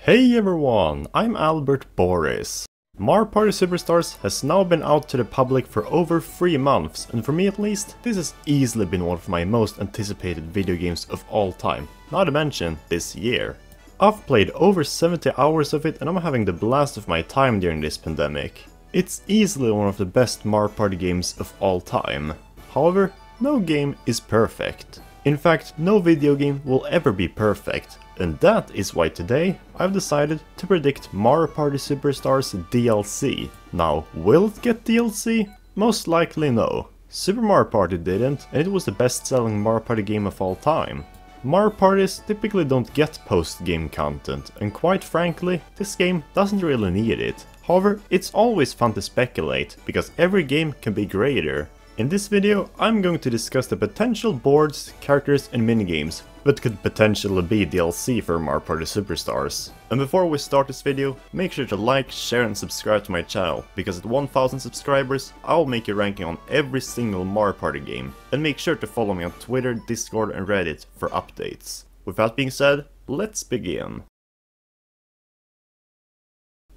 Hey everyone, I'm Albert Boris. Mario Party Superstars has now been out to the public for over 3 months, and for me at least, this has easily been one of my most anticipated video games of all time, not to mention this year. I've played over 70 hours of it and I'm having the blast of my time during this pandemic. It's easily one of the best Mario Party games of all time. However, no game is perfect. In fact, no video game will ever be perfect. And that is why today I've decided to predict Mario Party Superstars DLC. Now, will it get DLC? Most likely no. Super Mario Party didn't, and it was the best-selling Mario Party game of all time. Mario Parties typically don't get post-game content, and quite frankly, this game doesn't really need it. However, it's always fun to speculate, because every game can be greater. In this video, I'm going to discuss the potential boards, characters and minigames that could potentially be DLC for Mario Party Superstars. And before we start this video, make sure to like, share and subscribe to my channel, because at 1000 subscribers, I'll make a ranking on every single Mario Party game. And make sure to follow me on Twitter, Discord and Reddit for updates. With that being said, let's begin.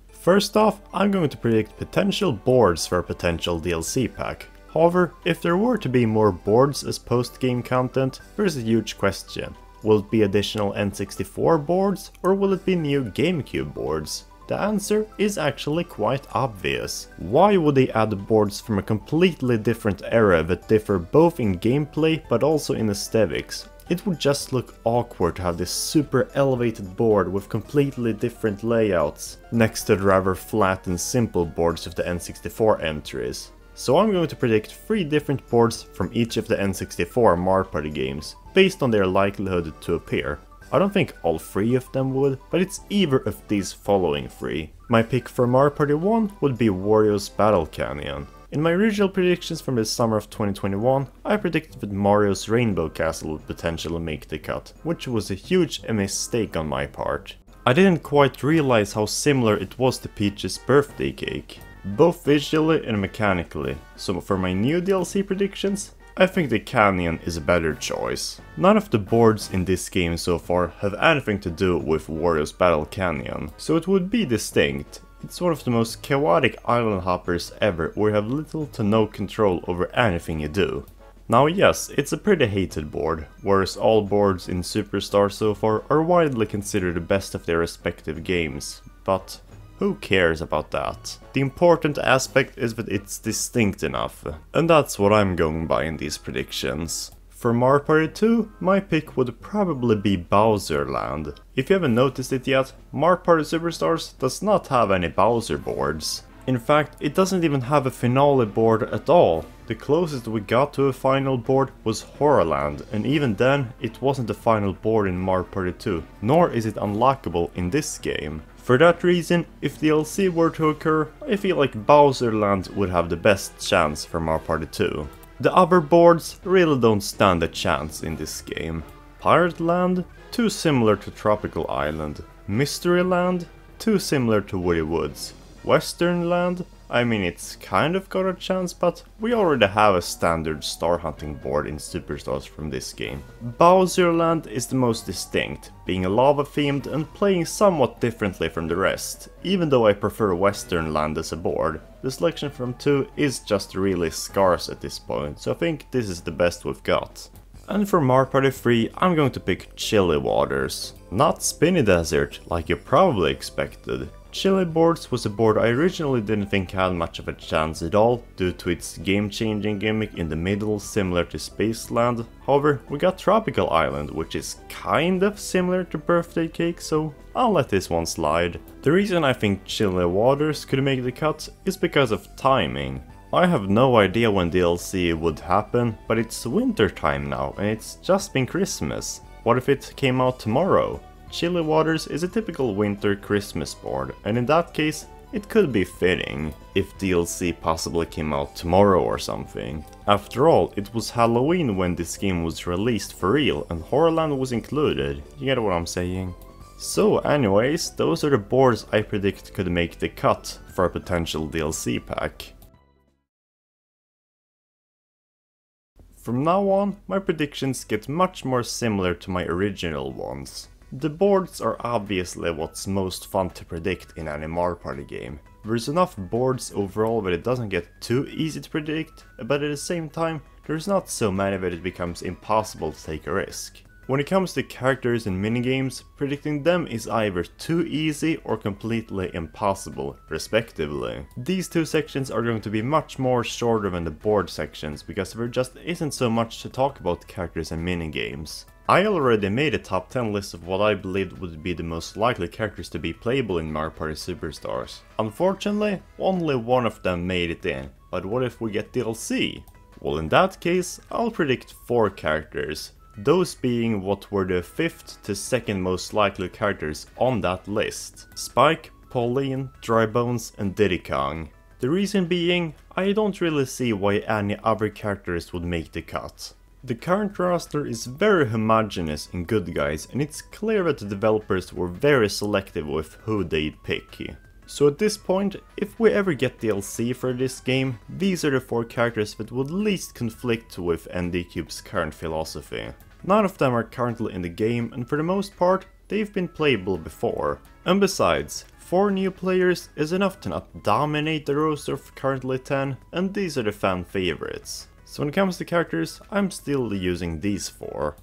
First off, I'm going to predict potential boards for a potential DLC pack. However, if there were to be more boards as post-game content, there's a huge question. Will it be additional N64 boards, or will it be new GameCube boards? The answer is actually quite obvious. Why would they add boards from a completely different era that differ both in gameplay but also in aesthetics? It would just look awkward to have this super elevated board with completely different layouts next to the rather flat and simple boards of the N64 entries. So I'm going to predict 3 different boards from each of the N64 Mario Party games, based on their likelihood to appear. I don't think all 3 of them would, but it's either of these following 3. My pick for Mario Party 1 would be Wario's Battle Canyon. In my original predictions from the summer of 2021, I predicted that Mario's Rainbow Castle would potentially make the cut, which was a huge mistake on my part. I didn't quite realize how similar it was to Peach's birthday cake, both visually and mechanically, so for my new DLC predictions, I think the Canyon is a better choice. None of the boards in this game so far have anything to do with Wario's Battle Canyon, so it would be distinct. It's one of the most chaotic island hoppers ever, where you have little to no control over anything you do. Now yes, it's a pretty hated board, whereas all boards in Superstar so far are widely considered the best of their respective games, but who cares about that? The important aspect is that it's distinct enough, and that's what I'm going by in these predictions. For Mario Party 2, my pick would probably be Bowser Land. If you haven't noticed it yet, Mario Party Superstars does not have any Bowser boards. In fact, it doesn't even have a finale board at all. The closest we got to a final board was Horrorland, and even then, it wasn't the final board in Mario Party 2, nor is it unlockable in this game. For that reason, if DLC were to occur, I feel like Bowser Land would have the best chance for Mario Party 2. The other boards really don't stand a chance in this game. Pirate Land, too similar to Tropical Island. Mystery Land, too similar to Woody Woods. Western Land, I mean it's kind of got a chance, but we already have a standard star hunting board in Superstars from this game. Bowser Land is the most distinct, being lava themed and playing somewhat differently from the rest, even though I prefer Western Land as a board. The selection from 2 is just really scarce at this point, so I think this is the best we've got. And for Mario Party 3, I'm going to pick Chilly Waters. Not Spinny Desert, like you probably expected. Chilly Boards was a board I originally didn't think had much of a chance at all, due to its game-changing gimmick in the middle similar to Spaceland. However, we got Tropical Island, which is kind of similar to Birthday Cake, so I'll let this one slide. The reason I think Chilly Waters could make the cut is because of timing. I have no idea when DLC would happen, but it's winter time now and it's just been Christmas. What if it came out tomorrow? Chilly Waters is a typical winter Christmas board, and in that case, it could be fitting if DLC possibly came out tomorrow or something. After all, it was Halloween when this game was released for real, and Horrorland was included, you get what I'm saying? So anyways, those are the boards I predict could make the cut for a potential DLC pack. From now on, my predictions get much more similar to my original ones. The boards are obviously what's most fun to predict in any Mario Party game. There's enough boards overall that it doesn't get too easy to predict, but at the same time, there's not so many that it becomes impossible to take a risk. When it comes to characters and minigames, predicting them is either too easy or completely impossible, respectively. These two sections are going to be much more shorter than the board sections, because there just isn't so much to talk about characters and minigames. I already made a top 10 list of what I believed would be the most likely characters to be playable in Mario Party Superstars. Unfortunately, only one of them made it in, but what if we get DLC? Well, in that case, I'll predict 4 characters. Those being what were the 5th to 2nd most likely characters on that list. Spike, Pauline, Drybones and Diddy Kong. The reason being, I don't really see why any other characters would make the cut. The current roster is very homogeneous in good guys, and it's clear that the developers were very selective with who they'd pick. So at this point, if we ever get DLC for this game, these are the 4 characters that would least conflict with NDCube's current philosophy. None of them are currently in the game, and for the most part, they've been playable before. And besides, 4 new players is enough to not dominate the roster of currently 10, and these are the fan favorites. So when it comes to characters, I'm still using these 4.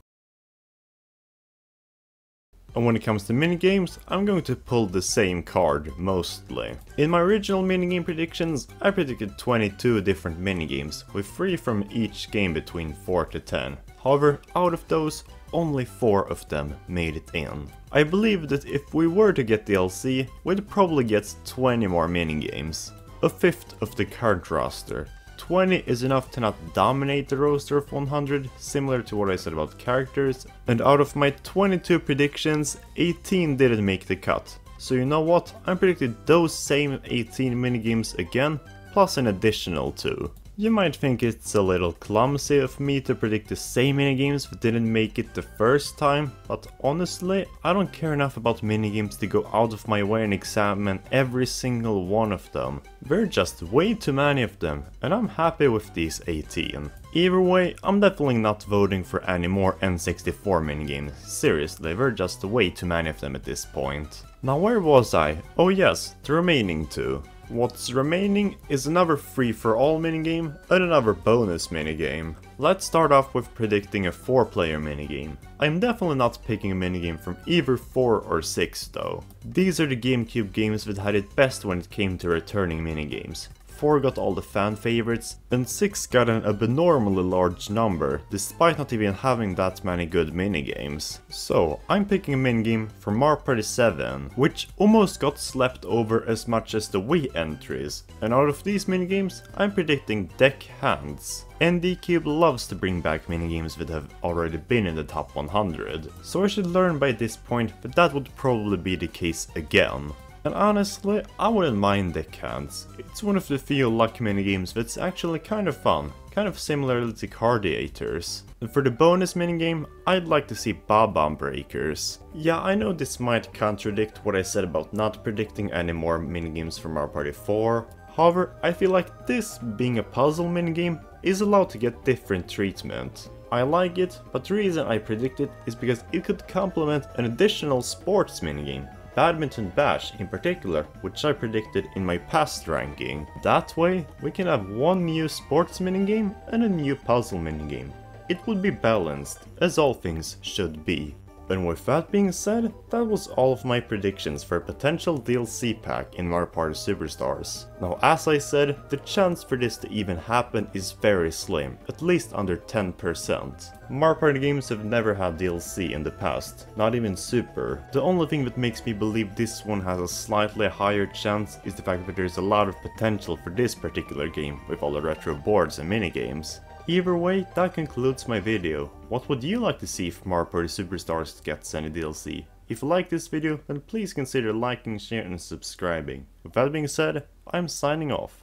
And when it comes to minigames, I'm going to pull the same card, mostly. In my original minigame predictions, I predicted 22 different minigames, with 3 from each game between 4 to 10. However, out of those, only 4 of them made it in. I believe that if we were to get DLC, we'd probably get 20 more minigames. A 5th of the current roster. 20 is enough to not dominate the roster of 100, similar to what I said about characters, and out of my 22 predictions, 18 didn't make the cut. So you know what, I predicted those same 18 minigames again, plus an additional 2. You might think it's a little clumsy of me to predict the same minigames that didn't make it the first time, but honestly, I don't care enough about minigames to go out of my way and examine every single one of them. There are just way too many of them, and I'm happy with these 18. Either way, I'm definitely not voting for any more N64 minigames. Seriously, there are just way too many of them at this point. Now where was I? Oh yes, the remaining 2. What's remaining is another free-for-all minigame and another bonus minigame. Let's start off with predicting a 4-player minigame. I'm definitely not picking a minigame from either 4 or 6 though. These are the GameCube games that had it best when it came to returning minigames. 4 got all the fan favorites, and 6 got an abnormally large number, despite not even having that many good minigames. So, I'm picking a minigame from Mario Party 7, which almost got slept over as much as the Wii entries, and out of these minigames, I'm predicting Deck Hands. NDCube loves to bring back minigames that have already been in the top 100, so I should learn by this point that would probably be the case again. And honestly, I wouldn't mind Deck Hands. It's one of the few luck minigames that's actually kind of fun, kind of similar to Cardiators. And for the bonus minigame, I'd like to see Bob-omb Breakers. Yeah, I know this might contradict what I said about not predicting any more minigames from Mario Party 4. However, I feel like this, being a puzzle minigame, is allowed to get different treatment. I like it, but the reason I predict it is because it could complement an additional sports minigame. Badminton Bash in particular, which I predicted in my past ranking. That way, we can have one new sports minigame and a new puzzle minigame. It would be balanced, as all things should be. And with that being said, that was all of my predictions for a potential DLC pack in Mario Party Superstars. Now as I said, the chance for this to even happen is very slim, at least under 10%. Mario Party games have never had DLC in the past, not even Super. The only thing that makes me believe this one has a slightly higher chance is the fact that there's a lot of potential for this particular game with all the retro boards and minigames. Either way, that concludes my video. What would you like to see if Mario Party Superstars gets any DLC? If you like this video, then please consider liking, sharing and subscribing. With that being said, I'm signing off.